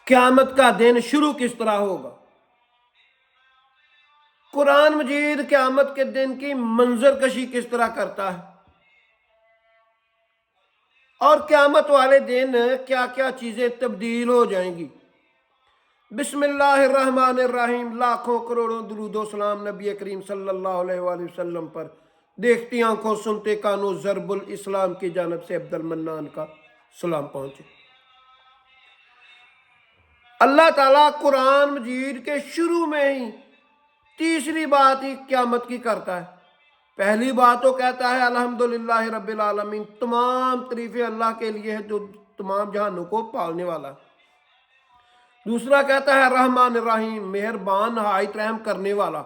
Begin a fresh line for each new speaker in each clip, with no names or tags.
قیامت کا دن شروع کس طرح ہوگا۔ قرآن مجید قیامت کے دن کی منظر کشی کس طرح کرتا ہے، اور قیامت والے دن کیا کیا چیزیں تبدیل ہو جائیں گی۔ بسم اللہ الرحمن الرحیم، لاکھوں کروڑوں درود و سلام نبی کریم صلی اللہ علیہ وآلہ وسلم پر۔ دیکھتی آنکھوں سنتے کانوں ضرب الاسلام کی جانب سے عبد المنان کا سلام پہنچے۔ اللہ تعالیٰ قرآن مجید کے شروع میں ہی تیسری بات ہی قیامت کی کرتا ہے۔ پہلی بات تو کہتا ہے الحمدللہ رب العالمین، تمام تعریفیں اللہ کے لیے ہے جو تمام جہانوں کو پالنے والا ہے۔ دوسرا کہتا ہے رحمان الرحیم، مہربان نہایت رحم کرنے والا۔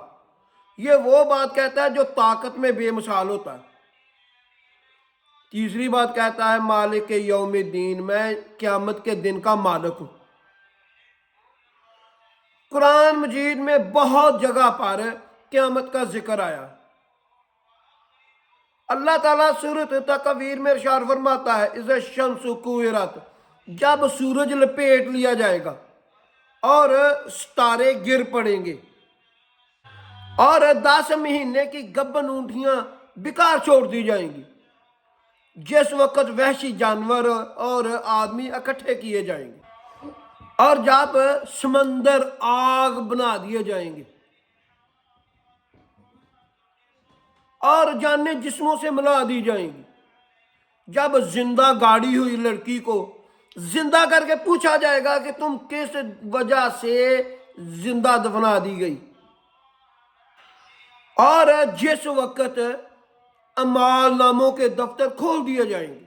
یہ وہ بات کہتا ہے جو طاقت میں بے مثال ہوتا ہے۔ تیسری بات کہتا ہے مالک یوم الدین، میں قیامت کے دن کا مالک ہوں۔ قرآن مجید میں بہت جگہ پر قیامت کا ذکر آیا۔ اللہ تعالیٰ سورۃ تکویر میں ارشاد فرماتا ہے اذا الشمس کورت، جب سورج لپیٹ لیا جائے گا اور ستارے گر پڑیں گے، اور 10 مہینے کی گبن اونٹیاں بیکار چھوڑ دی جائیں گی، جس وقت وحشی جانور اور آدمی اکٹھے کیے جائیں گے، اور جب سمندر آگ بنا دیے جائیں گے، اور جانیں جسموں سے ملا دی جائیں گی، جب زندہ گاڑی ہوئی لڑکی کو زندہ کر کے پوچھا جائے گا کہ تم کس وجہ سے زندہ دفنا دی گئی، اور جس وقت اعمال ناموں کے دفتر کھول دیے جائیں گے،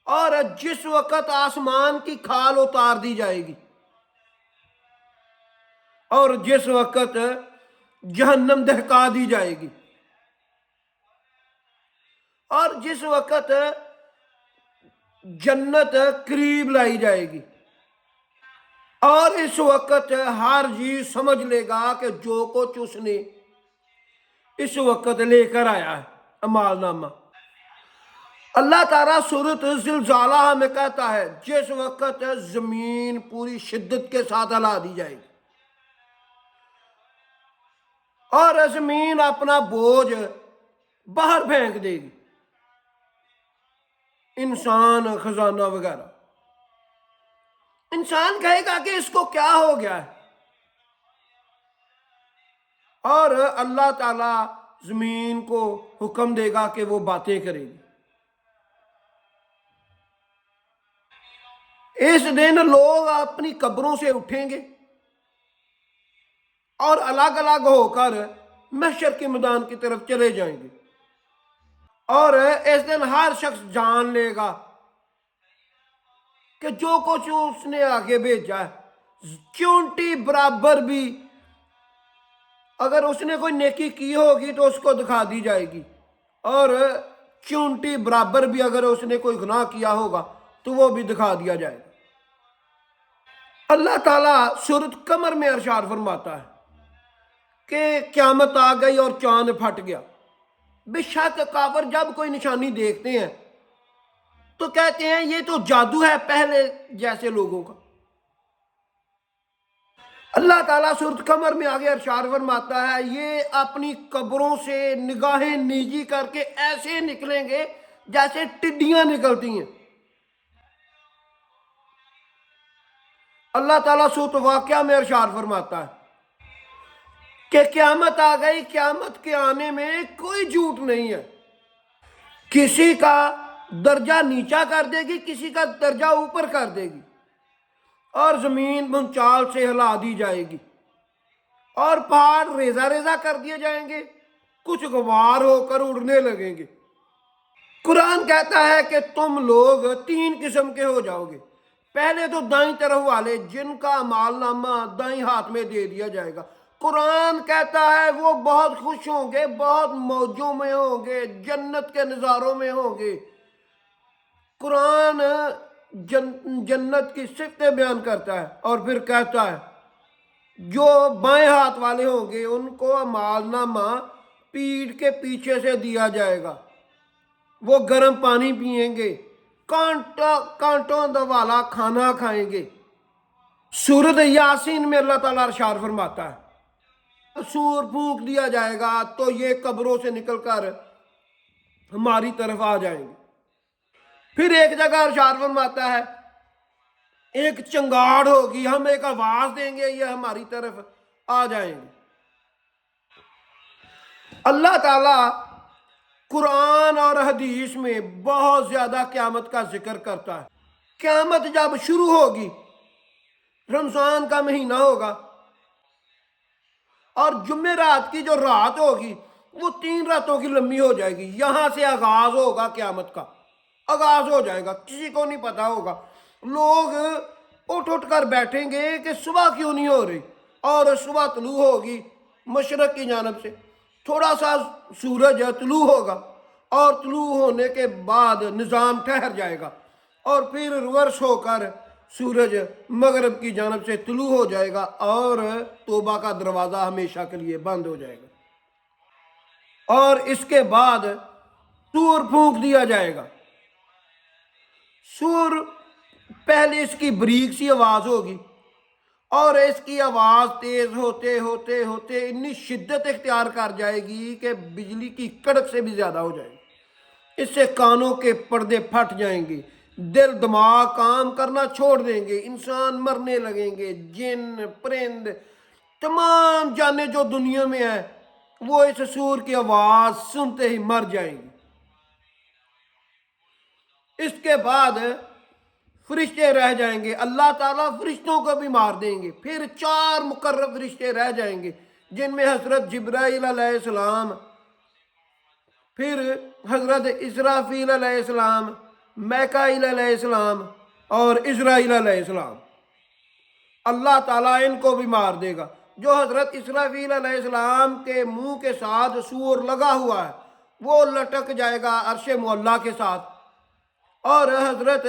اور جس وقت آسمان کی کھال اتار دی جائے گی، اور جس وقت جہنم دہکا دی جائے گی، اور جس وقت جنت قریب لائی جائے گی، اور اس وقت ہر چیز سمجھ لے گا کہ جو کچھ اس نے اس وقت لے کر آیا ہے اعمال نامہ۔ اللہ تعالیٰ سورۃ زلزالہ میں کہتا ہے جس وقت زمین پوری شدت کے ساتھ ہلا دی جائے گی، اور زمین اپنا بوجھ باہر پھینک دے گی، انسان خزانہ وغیرہ۔ انسان کہے گا کہ اس کو کیا ہو گیا ہے، اور اللہ تعالیٰ زمین کو حکم دے گا کہ وہ باتیں کرے گی۔ اس دن لوگ اپنی قبروں سے اٹھیں گے اور الگ الگ ہو کر محشر کے میدان کی طرف چلے جائیں گے، اور اس دن ہر شخص جان لے گا کہ جو کچھ اس نے آگے بھیجا ہے، چونٹی برابر بھی اگر اس نے کوئی نیکی کی ہوگی تو اس کو دکھا دی جائے گی، اور چونٹی برابر بھی اگر اس نے کوئی گناہ کیا ہوگا تو وہ بھی دکھا دیا جائے گا۔ اللہ تعالیٰ سورۃ قمر میں ارشاد فرماتا ہے کہ قیامت آ گئی اور چاند پھٹ گیا۔ بے شک کافر جب کوئی نشانی دیکھتے ہیں تو کہتے ہیں یہ تو جادو ہے پہلے جیسے لوگوں کا۔ اللہ تعالیٰ سورۃ قمر میں آگے ارشاد فرماتا ہے یہ اپنی قبروں سے نگاہیں نیجی کر کے ایسے نکلیں گے جیسے ٹڈیاں نکلتی ہیں۔ اللہ تعالیٰ سورۃ واقعہ میں ارشاد فرماتا ہے کہ قیامت آ گئی، قیامت کے آنے میں کوئی جھوٹ نہیں ہے، کسی کا درجہ نیچا کر دے گی، کسی کا درجہ اوپر کر دے گی، اور زمین بھونچال سے ہلا دی جائے گی، اور پہاڑ ریزہ ریزہ کر دیے جائیں گے، کچھ غبار ہو کر اڑنے لگیں گے۔ قرآن کہتا ہے کہ تم لوگ 3 قسم کے ہو جاؤ گے۔ پہلے تو دائیں طرف والے جن کا اعمال نامہ دائیں ہاتھ میں دے دیا جائے گا۔ قرآن کہتا ہے وہ بہت خوش ہوں گے، بہت موجوں میں ہوں گے، جنت کے نظاروں میں ہوں گے۔ قرآن جنت کی صفتیں بیان کرتا ہے اور پھر کہتا ہے جو بائیں ہاتھ والے ہوں گے ان کو اعمال نامہ پیٹھ کے پیچھے سے دیا جائے گا، وہ گرم پانی پئیں گے، کانٹوں والا کھانا کھائیں گے۔ سورۃ یاسین میں اللہ تعالیٰ ارشاد فرماتا ہے سور پھونک دیا جائے گا تو یہ قبروں سے نکل کر ہماری طرف آ جائیں گے۔ پھر ایک جگہ ارشاد فرماتا ہے ایک چنگاڑ ہوگی، ہم ایک آواز دیں گے، یہ ہماری طرف آ جائیں گے۔ اللہ تعالیٰ قرآن اور حدیث میں بہت زیادہ قیامت کا ذکر کرتا ہے۔ قیامت جب شروع ہوگی، رمضان کا مہینہ ہوگا اور جمعرات کی جو رات ہوگی وہ 3 راتوں کی لمبی ہو جائے گی۔ یہاں سے آغاز ہوگا، قیامت کا آغاز ہو جائے گا، کسی کو نہیں پتا ہوگا۔ لوگ اٹھ کر بیٹھیں گے کہ صبح کیوں نہیں ہو رہی، اور صبح طلوع ہوگی مشرق کی جانب سے، تھوڑا سا سورج طلوع ہوگا اور طلوع ہونے کے بعد نظام ٹھہر جائے گا، اور پھر ریورس ہو کر سورج مغرب کی جانب سے طلوع ہو جائے گا اور توبہ کا دروازہ ہمیشہ کے لیے بند ہو جائے گا۔ اور اس کے بعد سور پھونک دیا جائے گا۔ سور پہلے اس کی بریک سی آواز ہوگی اور اس کی آواز تیز ہوتے ہوتے ہوتے اتنی شدت اختیار کر جائے گی کہ بجلی کی کڑک سے بھی زیادہ ہو جائے گی۔ اس سے کانوں کے پردے پھٹ جائیں گے، دل دماغ کام کرنا چھوڑ دیں گے، انسان مرنے لگیں گے، جن پرند تمام جانیں جو دنیا میں ہیں وہ اس سور کی آواز سنتے ہی مر جائیں گے۔ اس کے بعد فرشتے رہ جائیں گے، اللہ تعالیٰ فرشتوں کو بھی مار دیں گے۔ پھر 4 مقرب فرشتے رہ جائیں گے جن میں حضرت جبرائیل علیہ السلام، پھر حضرت اسرافیل علیہ السلام، میکائیل علیہ السلام اور اسرائیل علیہ السلام۔ اللہ تعالیٰ ان کو بھی مار دے گا۔ جو حضرت اسرافیل علیہ السلام کے منہ کے ساتھ سور لگا ہوا ہے وہ لٹک جائے گا عرش معلیٰ کے ساتھ، اور حضرت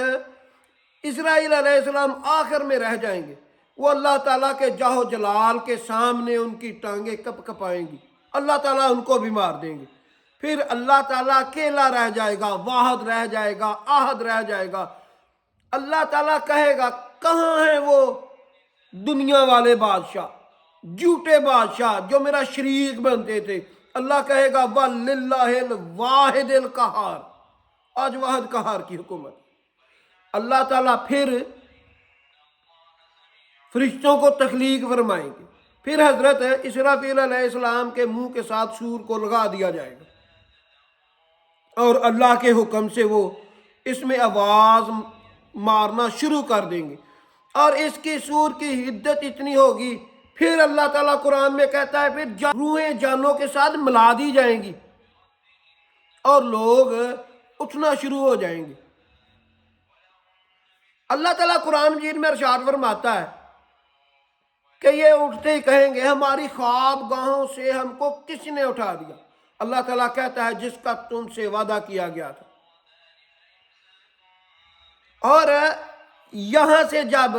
اسرائیل علیہ السلام آخر میں رہ جائیں گے۔ وہ اللہ تعالیٰ کے جاہ و جلال کے سامنے ان کی ٹانگیں کپ کپائیں گی، اللہ تعالیٰ ان کو بھی مار دیں گے۔ پھر اللہ تعالیٰ اکیلا رہ جائے گا، واحد رہ جائے گا، احد رہ جائے گا۔ اللہ تعالیٰ کہے گا کہاں ہیں وہ دنیا والے بادشاہ، جھوٹے بادشاہ جو میرا شریک بنتے تھے؟ اللہ کہے گا وَلِلَّهِ الْوَاحِدِ الْقَهَّارِ، آج واحد قہار کی حکومت۔ اللہ تعالیٰ پھر فرشتوں کو تخلیق فرمائیں گے، پھر حضرت اسرافیل علیہ السلام کے منہ کے ساتھ سور کو لگا دیا جائے گا اور اللہ کے حکم سے وہ اس میں آواز مارنا شروع کر دیں گے، اور اس کی سور کی حدت اتنی ہوگی، پھر اللہ تعالیٰ قرآن میں کہتا ہے پھر روحیں جانوں کے ساتھ ملا دی جائیں گی اور لوگ اٹھنا شروع ہو جائیں گے۔ اللہ تعالیٰ قرآن مجید میں ارشاد فرماتا ہے کہ یہ اٹھتے ہی کہیں گے ہماری خواب گاہوں سے ہم کو کس نے اٹھا دیا؟ اللہ تعالیٰ کہتا ہے جس کا تم سے وعدہ کیا گیا تھا۔ اور یہاں سے جب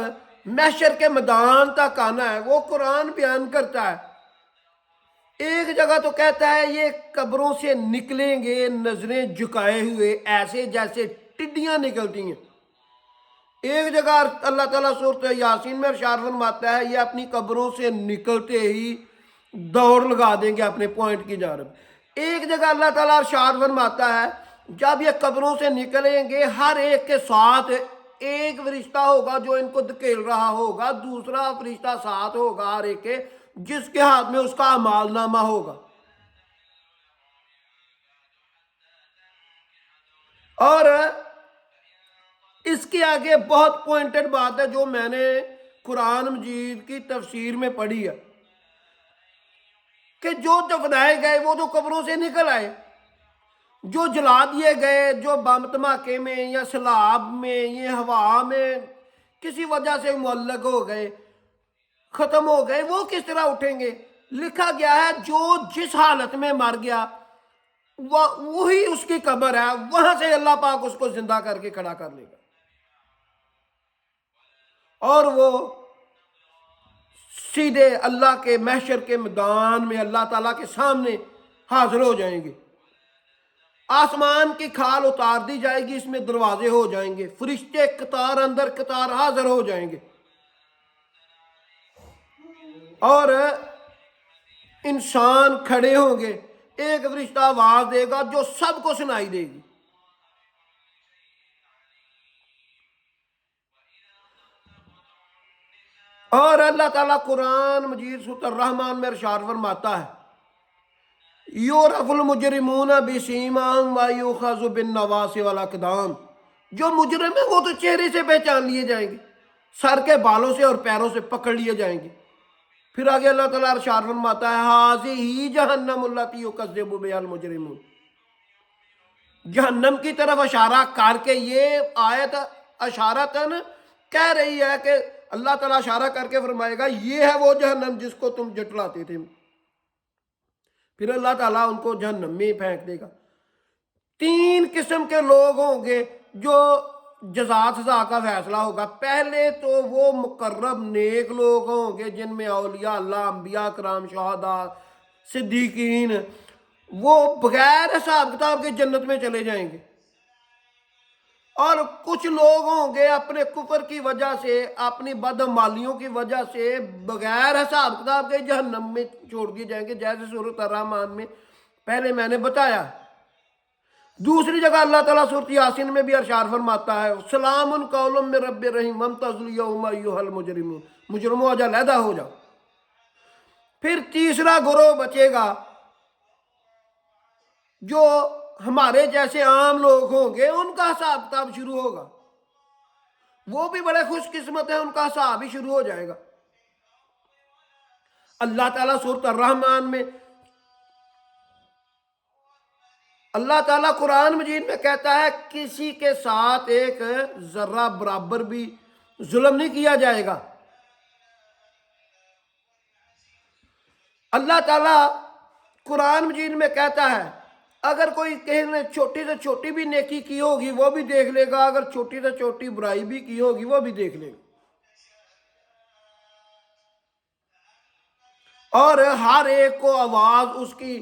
محشر کے میدان تک آنا ہے وہ قرآن بیان کرتا ہے، ایک جگہ تو کہتا ہے یہ قبروں سے نکلیں گے نظریں جھکائے ہوئے ایسے جیسے ٹڈیاں نکلتی ہیں۔ ایک جگہ اللہ تعالیٰ سورۃ یاسین میں ارشاد فرماتا ہے یہ اپنی قبروں سے نکلتے ہی دوڑ لگا دیں گے اپنے پوائنٹ کی جانب۔ ایک جگہ اللہ تعالیٰ ارشاد فرماتا ہے جب یہ قبروں سے نکلیں گے ہر ایک کے ساتھ ایک فرشتہ ہوگا جو ان کو دھکیل رہا ہوگا، دوسرا فرشتہ ساتھ ہوگا ہر ایک کے جس کے ہاتھ میں اس کا اعمال نامہ ہوگا۔ اور اس کے آگے بہت پوائنٹڈ بات ہے جو میں نے قرآن مجید کی تفسیر میں پڑھی ہے کہ جو دفنائے گئے وہ تو قبروں سے نکل آئے، جو جلا دیے گئے، جو بم دھماکے میں یا سیلاب میں یا ہوا میں کسی وجہ سے معلق ہو گئے، ختم ہو گئے، وہ کس طرح اٹھیں گے؟ لکھا گیا ہے جو جس حالت میں مر گیا وہی اس کی قبر ہے، وہاں سے اللہ پاک اس کو زندہ کر کے کھڑا کر لے گا اور وہ سیدھے اللہ کے محشر کے میدان میں اللہ تعالیٰ کے سامنے حاضر ہو جائیں گے۔ آسمان کی کھال اتار دی جائے گی، اس میں دروازے ہو جائیں گے، فرشتے قطار اندر قطار حاضر ہو جائیں گے، اور انسان کھڑے ہوں گے، ایک فرشتہ آواز دے گا جو سب کو سنائی دے گی۔ اور اللہ تعالیٰ قرآن مجید سورۃ الرحمن میں ارشاد فرماتا ہے، یعرف المجرمون بسیماہم ویؤخذ بالنواصی والاقدام، جو مجرم ہیں وہ تو چہرے سے پہچان لیے جائیں گے، سر کے بالوں سے اور پیروں سے پکڑ لیے جائیں گے۔ پھر آگے اللہ تعالیٰ ارشاد فرماتا ہے، ھذہ جہنم التی یکذب بہا المجرمون، جہنم کی طرف اشارہ کر کے یہ آیت اشارتاً کہہ رہی ہے کہ اللہ تعالیٰ اشارہ کر کے فرمائے گا یہ ہے وہ جہنم جس کو تم جٹلاتے تھے۔ پھر اللہ تعالیٰ ان کو جہنم میں پھینک دے گا۔ تین قسم کے لوگ ہوں گے جو جزا سزا کا فیصلہ ہوگا۔ پہلے تو وہ مقرب نیک لوگ ہوں گے جن میں اولیاء اللہ، انبیاء کرام، شہداء، صدیقین، وہ بغیر حساب کتاب کے جنت میں چلے جائیں گے، اور کچھ لوگ ہوں گے اپنے کفر کی وجہ سے، اپنی بدعمالیوں کی وجہ سے بغیر حساب کتاب کے جہنم میں چھوڑ دیے جائیں گے، جیسے سورۃ الرحمن میں پہلے میں نے بتایا۔ دوسری جگہ اللہ تعالیٰ سورۃ یاسین میں بھی ارشاد فرماتا ہے، سلام قول من رب رحیم وامتازوا الیوم ایھا المجرمون، مجرموں آج علیحدہ ہو جاؤ۔ پھر تیسرا گروہ بچے گا جو ہمارے جیسے عام لوگ ہوں گے، ان کا حساب کتاب شروع ہوگا، وہ بھی بڑے خوش قسمت ہیں، ان کا حساب ہی شروع ہو جائے گا۔ اللہ تعالیٰ سورۃ الرحمن میں، اللہ تعالیٰ قرآن مجید میں کہتا ہے کسی کے ساتھ ایک ذرہ برابر بھی ظلم نہیں کیا جائے گا۔ اللہ تعالیٰ قرآن مجید میں کہتا ہے اگر کوئی کسی نے چھوٹی سے چھوٹی بھی نیکی کی ہوگی وہ بھی دیکھ لے گا، اگر چھوٹی سے چھوٹی برائی بھی کی ہوگی وہ بھی دیکھ لے گا، اور ہر ایک کو آواز اس کی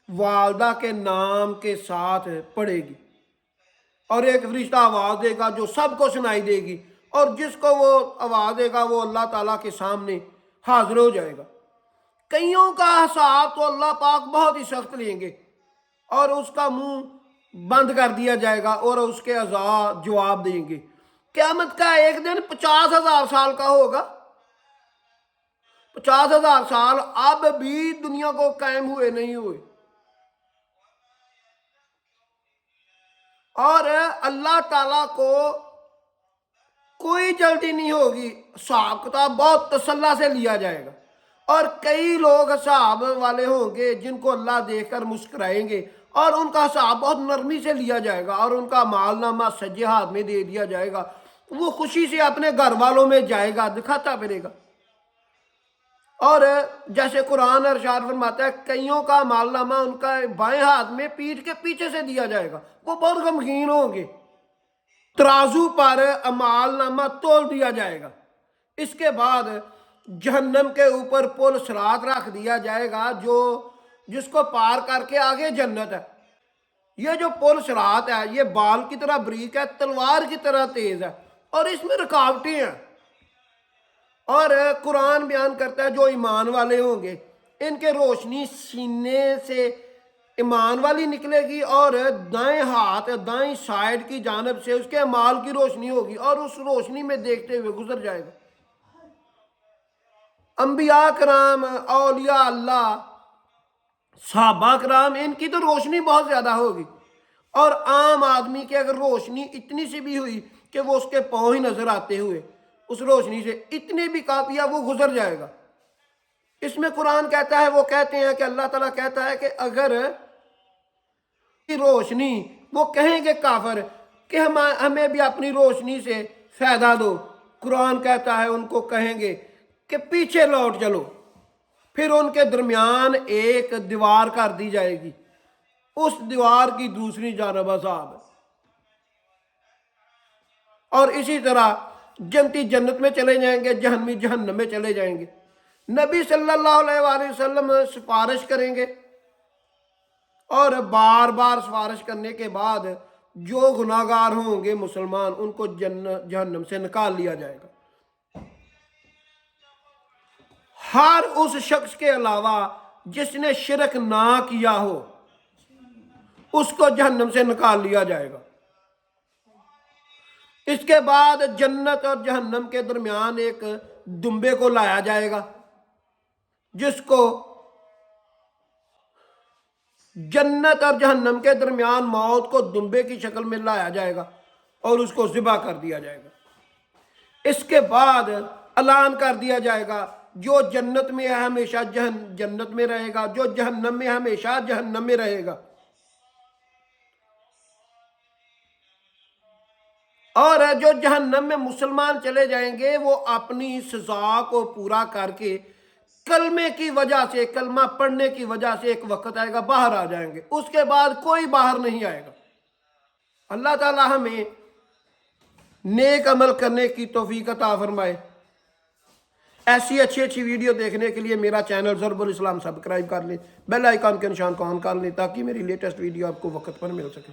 والدہ کے نام کے ساتھ پڑے گی، اور ایک فرشتہ آواز دے گا جو سب کو سنائی دے گی، اور جس کو وہ آواز دے گا وہ اللہ تعالیٰ کے سامنے حاضر ہو جائے گا۔ کئیوں کا حساب تو اللہ پاک بہت ہی سخت لیں گے، اور اس کا منہ بند کر دیا جائے گا، اور اس کے اعضاء جواب دیں گے۔ قیامت کا ایک دن 50,000 سال کا ہوگا۔ 50,000 سال اب بھی دنیا کو قائم ہوئے نہیں ہوئے، اور اللہ تعالیٰ کو کوئی جلدی نہیں ہوگی، حساب کتاب بہت تسلی سے لیا جائے گا، اور کئی لوگ حساب والے ہوں گے جن کو اللہ دیکھ کر مسکرائیں گے، اور ان کا حساب بہت نرمی سے لیا جائے گا، اور ان کا مال نامہ سجے ہاتھ میں دے دیا جائے گا، وہ خوشی سے اپنے گھر والوں میں جائے گا، دکھاتا پھرے گا۔ اور جیسے قرآن ارشاد فرماتا ہے کئیوں کا مال نامہ ان کا بائیں ہاتھ میں پیٹھ کے پیچھے سے دیا جائے گا، وہ بہت غمگین ہوں گے۔ ترازو پر اعمال نامہ تول دیا جائے گا، اس کے بعد جہنم کے اوپر پل صراط رکھ دیا جائے گا جس کو پار کر کے آگے جنت ہے۔ یہ جو پل صراط ہے یہ بال کی طرح بریک ہے، تلوار کی طرح تیز ہے، اور اس میں رکاوٹیں ہیں، اور قرآن بیان کرتا ہے جو ایمان والے ہوں گے ان کے روشنی سینے سے ایمان والی نکلے گی، اور دائیں ہاتھ دائیں سائیڈ کی جانب سے اس کے اعمال کی روشنی ہوگی، اور اس روشنی میں دیکھتے ہوئے گزر جائے گا۔ انبیاء کرام، اولیاء اللہ، صحابہ کرام، ان کی تو روشنی بہت زیادہ ہوگی، اور عام آدمی کی اگر روشنی اتنی سی بھی ہوئی کہ وہ اس کے پاؤں ہی نظر آتے ہوئے اس روشنی سے اتنی بھی کافی ہے، وہ گزر جائے گا۔ اس میں قرآن کہتا ہے، وہ کہتے ہیں کہ اللہ تعالیٰ کہتا ہے کہ اگر روشنی، وہ کہیں گے کافر کہ ہمیں بھی اپنی روشنی سے فائدہ دو، قرآن کہتا ہے ان کو کہیں گے کہ پیچھے لوٹ چلو، پھر ان کے درمیان ایک دیوار کر دی جائے گی، اس دیوار کی دوسری جانب عذاب ہے، اور اسی طرح جنتی جنت میں چلے جائیں گے، جہنمی جہنم میں چلے جائیں گے۔ نبی صلی اللہ علیہ وآلہ وسلم سفارش کریں گے، اور بار بار سفارش کرنے کے بعد جو گناہگار ہوں گے مسلمان ان کو جہنم سے نکال لیا جائے گا. ہر اس شخص کے علاوہ جس نے شرک نہ کیا ہو اس کو جہنم سے نکال لیا جائے گا. اس کے بعد جنت اور جہنم کے درمیان ایک دمبے کو لایا جائے گا، جس کو جنت اور جہنم کے درمیان موت کو دمبے کی شکل میں لایا جائے گا اور اس کو ذبح کر دیا جائے گا. اس کے بعد اعلان کر دیا جائے گا جو جنت میں ہے ہمیشہ جنت میں رہے گا، جو جہنم میں ہے ہمیشہ جہنم میں رہے گا. اور جو جہنم میں مسلمان چلے جائیں گے وہ اپنی سزا کو پورا کر کے کلمے کی وجہ سے، کلمہ پڑھنے کی وجہ سے ایک وقت آئے گا باہر آ جائیں گے. اس کے بعد کوئی باہر نہیں آئے گا. اللہ تعالی ہمیں نیک عمل کرنے کی توفیق عطا فرمائے. ایسی اچھی اچھی ویڈیو دیکھنے کے لیے میرا چینل ضرب الاسلام سبسکرائب کر لیں، بیل آئیکن کے نشان کو آن کر لیں تاکہ میری لیٹسٹ ویڈیو آپ کو وقت پر مل سکے.